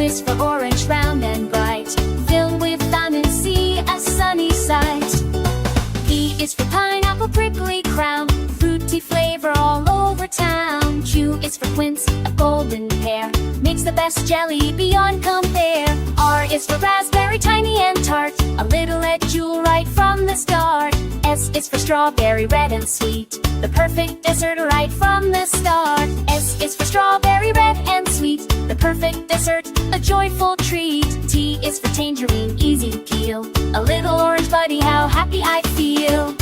is for orange, round and bright, filled with vitamin C, a sunny sight. P is for pineapple, prickly crown, fruity flavor all over town. Q is for quince, a golden pear, makes the best jelly beyond compare. R is for raspberry, tiny and tart, a little red jewel right from the start. S is for strawberry, red and sweet, the perfect dessert right from the start. S is for strawberry, red and sweet, the perfect dessert, a joyful treat. T is for tangerine, easy to peel, a little orange buddy, how happy I feel.